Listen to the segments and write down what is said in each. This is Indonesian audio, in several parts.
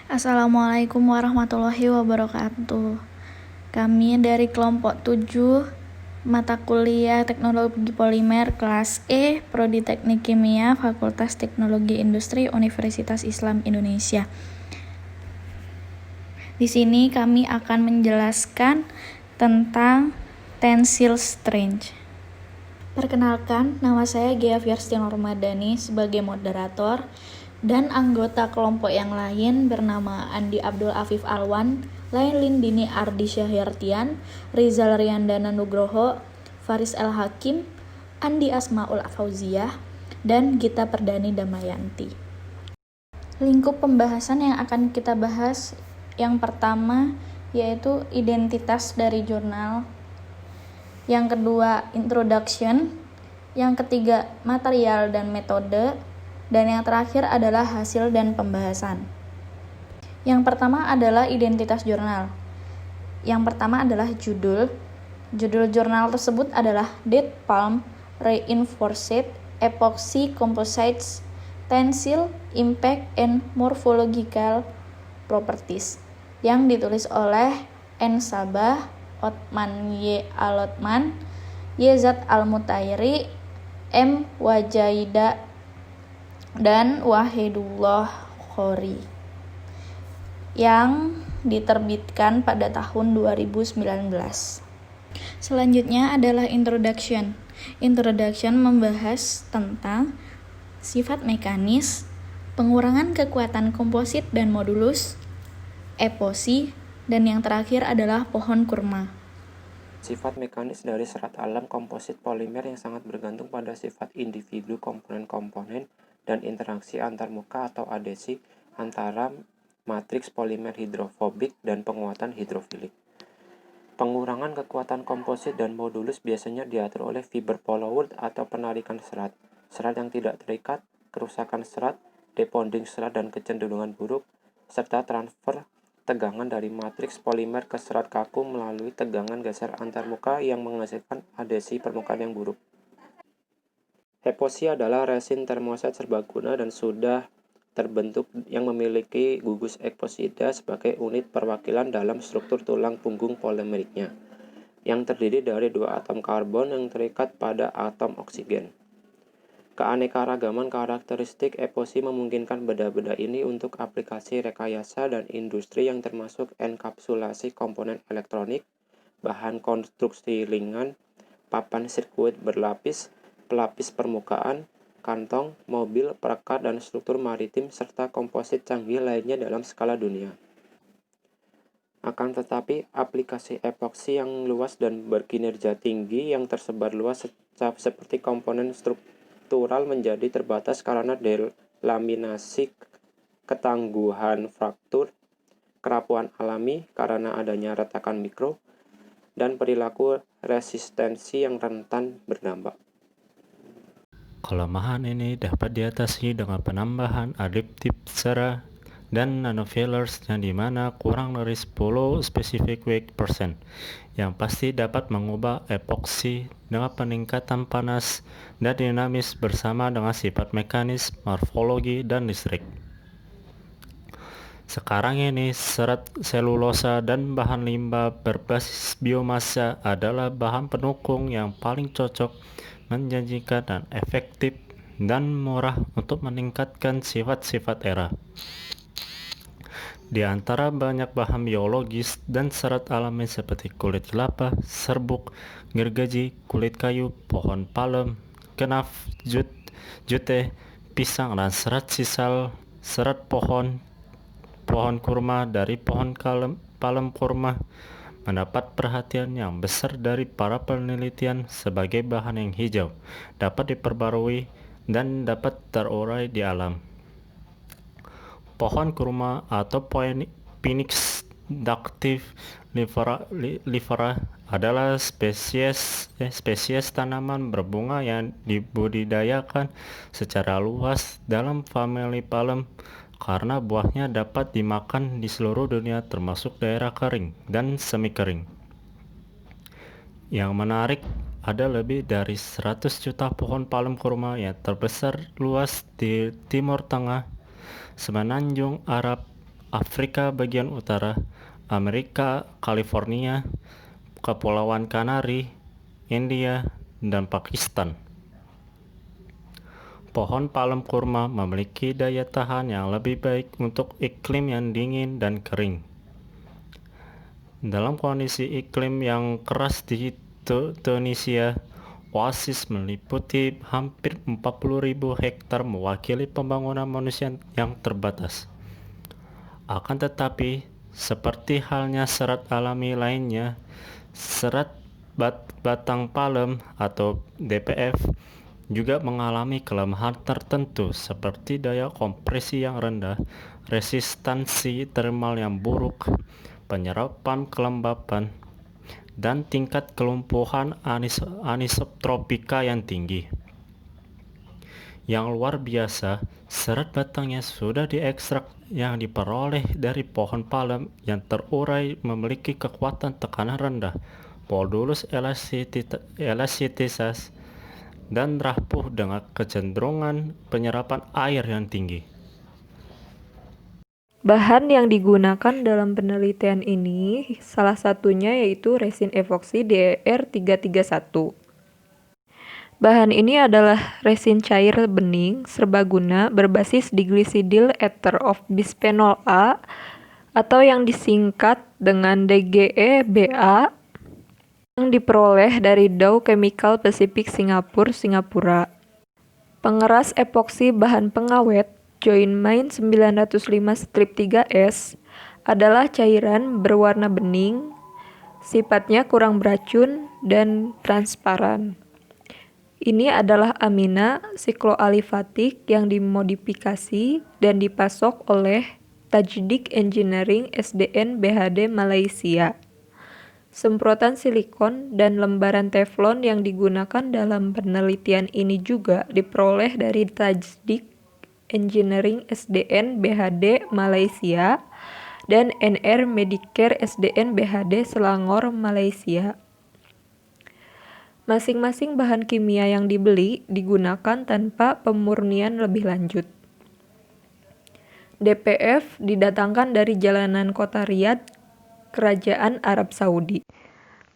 Assalamualaikum warahmatullahi wabarakatuh. Kami dari kelompok 7 mata kuliah Teknologi Polimer kelas E, Prodi Teknik Kimia, Fakultas Teknologi Industri, Universitas Islam Indonesia. Di sini kami akan menjelaskan tentang tensile strength. Perkenalkan, nama saya Gia Firstina Ramadhani sebagai moderator, dan anggota kelompok yang lain bernama Andi Abdul Afif Alwan, Lain Lindini Ardi Syahyartian, Rizal Riandana Nugroho, Faris El Hakim, Andi Asmaul Fauziyah, dan Gita Perdani Damayanti. Lingkup pembahasan yang akan kita bahas yang pertama yaitu identitas dari jurnal, yang kedua introduction, yang ketiga material dan metode, dan yang terakhir adalah hasil dan pembahasan. Yang pertama adalah identitas jurnal. Yang pertama adalah judul. Judul jurnal tersebut adalah Date Palm Reinforced Epoxy Composites Tensile Impact and Morphological Properties, yang ditulis oleh N. Sabah, Othman Y. Alotman, Yezat Al-Mutairi, M. Wajaida, dan Wahidullah Khori, yang diterbitkan pada tahun 2019. Selanjutnya adalah introduction. Introduction membahas tentang sifat mekanis, pengurangan kekuatan komposit dan modulus, epoxy, dan yang terakhir adalah pohon kurma. Sifat mekanis dari serat alam komposit polimer yang sangat bergantung pada sifat individu komponen-komponen dan interaksi antarmuka atau adesi antara matriks polimer hidrofobik dan penguatan hidrofilik. Pengurangan kekuatan komposit dan modulus biasanya diatur oleh fiber follower atau penarikan serat, serat yang tidak terikat, kerusakan serat, debonding serat dan kecenderungan buruk, serta transfer tegangan dari matriks polimer ke serat kaku melalui tegangan geser antarmuka yang menghasilkan adesi permukaan yang buruk. Epoxy adalah resin termoset serbaguna dan sudah terbentuk yang memiliki gugus epoksida sebagai unit perwakilan dalam struktur tulang punggung polimeriknya, yang terdiri dari dua atom karbon yang terikat pada atom oksigen. Keanekaragaman karakteristik epoxy memungkinkan benda-benda ini untuk aplikasi rekayasa dan industri yang termasuk enkapsulasi komponen elektronik, bahan konstruksi ringan, papan sirkuit berlapis, pelapis permukaan, kantong, mobil, perekat, dan struktur maritim, serta komposit canggih lainnya dalam skala dunia. Akan tetapi, aplikasi epoksi yang luas dan berkinerja tinggi yang tersebar luas seperti komponen struktural menjadi terbatas karena delaminasi, ketangguhan fraktur, kerapuan alami karena adanya retakan mikro, dan perilaku resistensi yang rentan berdampak. Kelemahan ini dapat diatasi dengan penambahan additive serat dan nanofillers yang dimana kurang dari 10 specific weight percent yang pasti dapat mengubah epoksi dengan peningkatan panas dan dinamis bersama dengan sifat mekanis, morfologi, dan listrik. Sekarang ini serat selulosa dan bahan limbah berbasis biomasa adalah bahan pendukung yang paling cocok, menjanjikan dan efektif dan murah untuk meningkatkan sifat-sifat era. Di antara banyak bahan biologis dan serat alami seperti kulit kelapa, serbuk, gergaji, kulit kayu, pohon palem, kenaf, jute, pisang, dan serat sisal, serat pohon kurma dari pohon palem kurma mendapat perhatian yang besar dari para penelitian sebagai bahan yang hijau, dapat diperbarui, dan dapat terurai di alam. Pohon kurma atau Phoenix dactylifera adalah spesies tanaman berbunga yang dibudidayakan secara luas dalam famili palem karena buahnya dapat dimakan di seluruh dunia termasuk daerah kering dan semi kering. Yang menarik, ada lebih dari 100 juta pohon palem kurma yang terbesar luas di Timur Tengah, Semenanjung Arab, Afrika bagian utara, Amerika, California, Kepulauan Kanari, India, dan Pakistan. Pohon palem kurma memiliki daya tahan yang lebih baik untuk iklim yang dingin dan kering. Dalam kondisi iklim yang keras di Tunisia, oasis meliputi hampir 40.000 hektar mewakili pembangunan manusia yang terbatas. Akan tetapi, seperti halnya serat alami lainnya, serat batang palem atau DPF juga mengalami kelemahan tertentu seperti daya kompresi yang rendah, resistansi termal yang buruk, penyerapan kelembapan, dan tingkat kelumpuhan anisotropika yang tinggi. Yang luar biasa, serat batangnya sudah diekstrak yang diperoleh dari pohon palem yang terurai memiliki kekuatan tekanan rendah, modulus elastisitas, dan rapuh dengan kecenderungan penyerapan air yang tinggi. Bahan yang digunakan dalam penelitian ini salah satunya yaitu resin epoksi DER331. Bahan ini adalah resin cair bening serbaguna berbasis diglisidil ether of bisphenol A atau yang disingkat dengan DGEBA yang diperoleh dari Dow Chemical Pacific Singapura. Pengeras epoksi bahan pengawet Joinmine 905-3S adalah cairan berwarna bening, sifatnya kurang beracun dan transparan. Ini adalah amina sikloalifatik yang dimodifikasi dan dipasok oleh Tajdik Engineering SDN BHD Malaysia. Semprotan silikon dan lembaran teflon yang digunakan dalam penelitian ini juga diperoleh dari Tajdik Engineering SDN BHD Malaysia dan NR Medicare SDN BHD Selangor, Malaysia. Masing-masing bahan kimia yang dibeli digunakan tanpa pemurnian lebih lanjut. DPF didatangkan dari jalanan kota Riyadh, Kerajaan Arab Saudi.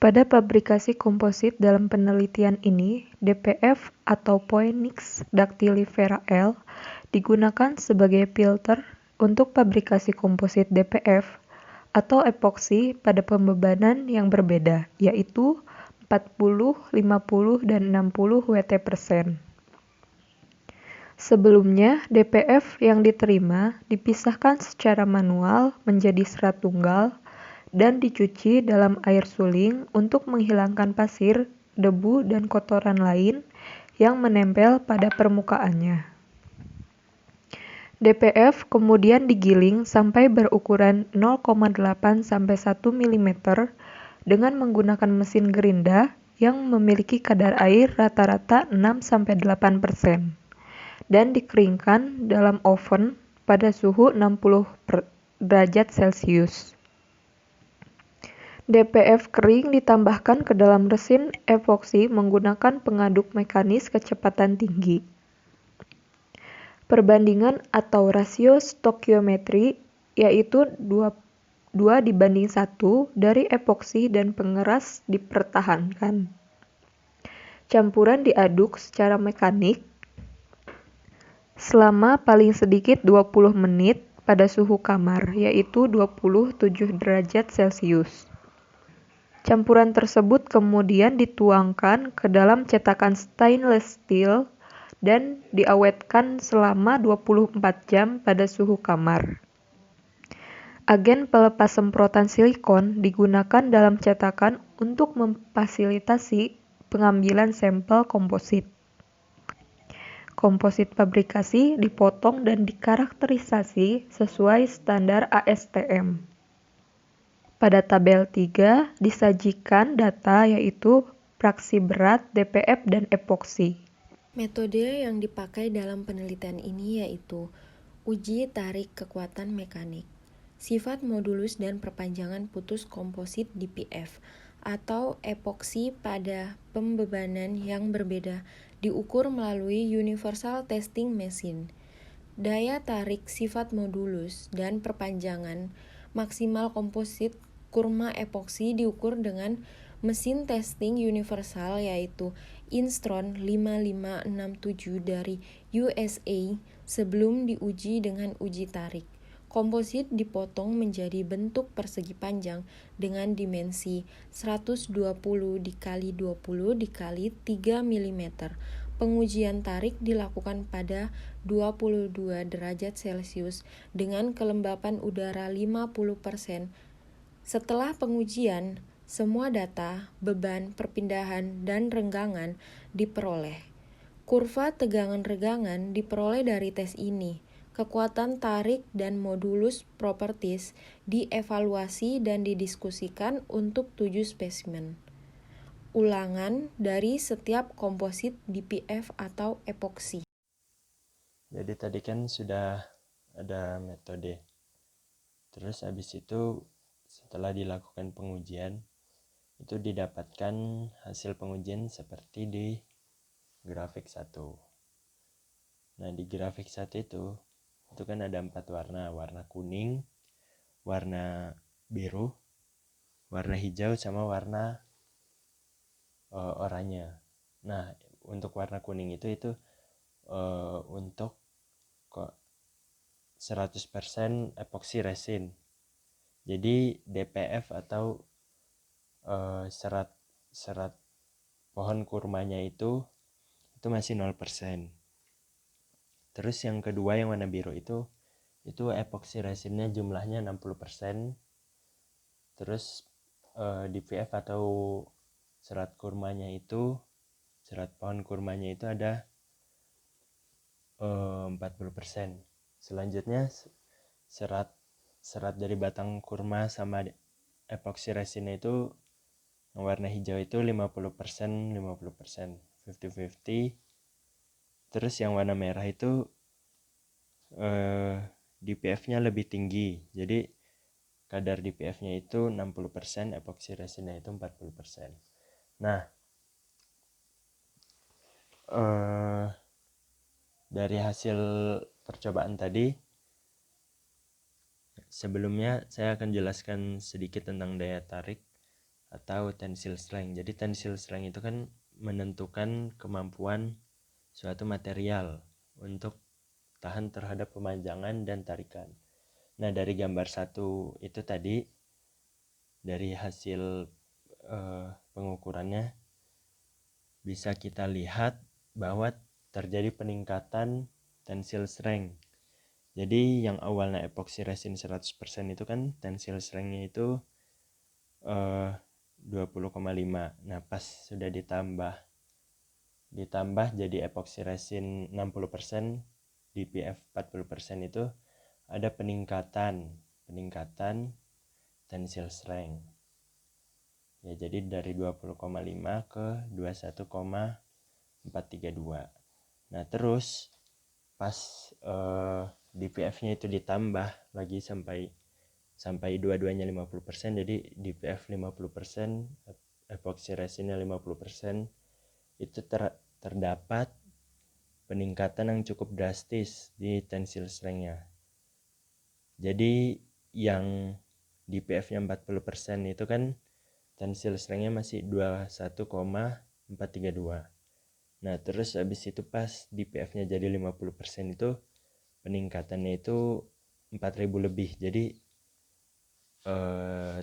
Pada pabrikasi komposit dalam penelitian ini, DPF atau Phoenix dactylifera L digunakan sebagai filter untuk pabrikasi komposit DPF atau epoksi pada pembebanan yang berbeda, yaitu 40, 50, dan 60 Wt%. Sebelumnya, DPF yang diterima dipisahkan secara manual menjadi serat tunggal dan dicuci dalam air suling untuk menghilangkan pasir, debu, dan kotoran lain yang menempel pada permukaannya. DPF kemudian digiling sampai berukuran 0,8 sampai 1 mm dengan menggunakan mesin gerinda yang memiliki kadar air rata-rata 6-8% dan dikeringkan dalam oven pada suhu 60 derajat Celcius. DPF kering ditambahkan ke dalam resin epoksi menggunakan pengaduk mekanis kecepatan tinggi. Perbandingan atau rasio stokiometri yaitu 2:1 dari epoksi dan pengeras dipertahankan. Campuran diaduk secara mekanik selama paling sedikit 20 menit pada suhu kamar, yaitu 27 derajat Celcius. Campuran tersebut kemudian dituangkan ke dalam cetakan stainless steel dan diawetkan selama 24 jam pada suhu kamar. Agen pelepas semprotan silikon digunakan dalam cetakan untuk memfasilitasi pengambilan sampel komposit. Komposit pabrikasi dipotong dan dikarakterisasi sesuai standar ASTM. Pada tabel 3 disajikan data yaitu fraksi berat, DPF, dan epoksi. Metode yang dipakai dalam penelitian ini yaitu uji tarik kekuatan mekanik, sifat modulus dan perpanjangan putus komposit DPF atau epoksi pada pembebanan yang berbeda diukur melalui Universal Testing Machine. Daya tarik sifat modulus dan perpanjangan maksimal komposit kurma epoksi diukur dengan mesin testing universal yaitu Instron 5567 dari USA sebelum diuji dengan uji tarik. Komposit dipotong menjadi bentuk persegi panjang dengan dimensi 120 dikali 20 dikali 3 mm. Pengujian tarik dilakukan pada 22 derajat Celcius dengan kelembapan udara 50%. Setelah pengujian, semua data, beban, perpindahan, dan renggangan diperoleh. Kurva tegangan-regangan diperoleh dari tes ini. Kekuatan tarik dan modulus properties dievaluasi dan didiskusikan untuk 7 spesimen. Ulangan dari setiap komposit DPF atau epoksi. Jadi tadi kan sudah ada metode. Terus habis itu setelah dilakukan pengujian itu didapatkan hasil pengujian seperti di grafik 1. Nah, di grafik 1 itu kan ada 4 warna. Warna kuning, warna biru, warna hijau, sama warna oranye. Nah, untuk warna kuning itu untuk 100% epoksi resin. Jadi DPF atau serat pohon kurmanya itu masih 0%. Terus yang kedua yang warna biru itu epoksi resinnya jumlahnya 60%. Terus DPF atau serat pohon kurmanya itu ada 40%. Selanjutnya serat dari batang kurma sama epoksi resinnya itu yang warna hijau itu 50%, 50%, 50-50. Terus yang warna merah itu DPF-nya lebih tinggi. Jadi kadar DPF-nya itu 60%, epoksi resinnya itu 40%. Nah, dari hasil percobaan tadi, sebelumnya saya akan jelaskan sedikit tentang daya tarik atau tensile strength. Jadi tensile strength itu kan menentukan kemampuan suatu material untuk tahan terhadap pemanjangan dan tarikan. Nah, dari gambar 1 itu tadi, dari hasil pengukurannya bisa kita lihat bahwa terjadi peningkatan tensile strength. Jadi yang awalnya epoksi resin 100% itu kan tensile strength-nya itu 20,5. Nah, pas sudah ditambah jadi epoksi resin 60%, DPF 40% itu ada peningkatan tensile strength. Ya, jadi dari 20,5 ke 21,432. Nah, terus pas DPF-nya itu ditambah lagi sampai dua-duanya 50%, jadi DPF 50%, epoksi resinnya 50%, itu terdapat peningkatan yang cukup drastis di tensile strength-nya. Jadi yang DPF-nya 40% itu kan tensile strength-nya masih 21,432. Nah, terus habis itu pas DPF-nya jadi 50% itu peningkatannya itu 4.000 lebih. Jadi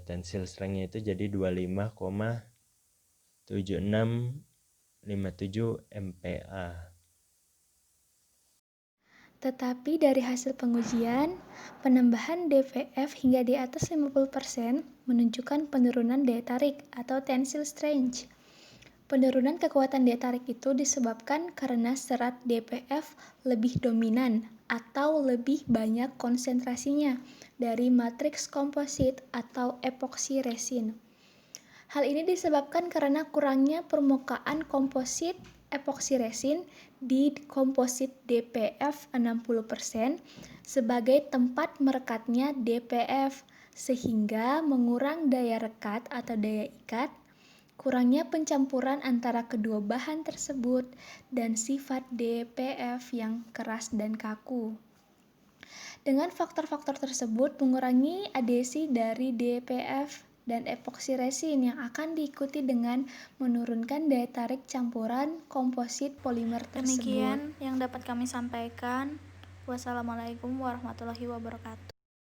tensile strength-nya itu jadi 25,7657 MPa. Tetapi dari hasil pengujian, penambahan DPF hingga di atas 50% menunjukkan penurunan daya tarik atau tensile strength. Penurunan kekuatan daya tarik itu disebabkan karena serat DPF lebih dominan atau lebih banyak konsentrasinya dari matriks komposit atau epoksi resin. Hal ini disebabkan karena kurangnya permukaan komposit epoksi resin di komposit DPF 60% sebagai tempat merekatnya DPF, sehingga mengurang daya rekat atau daya ikat, kurangnya pencampuran antara kedua bahan tersebut, dan sifat DPF yang keras dan kaku. Dengan faktor-faktor tersebut mengurangi adhesi dari DPF dan epoksi resin yang akan diikuti dengan menurunkan daya tarik campuran komposit polimer tersebut. Demikian yang dapat kami sampaikan. Wassalamualaikum warahmatullahi wabarakatuh.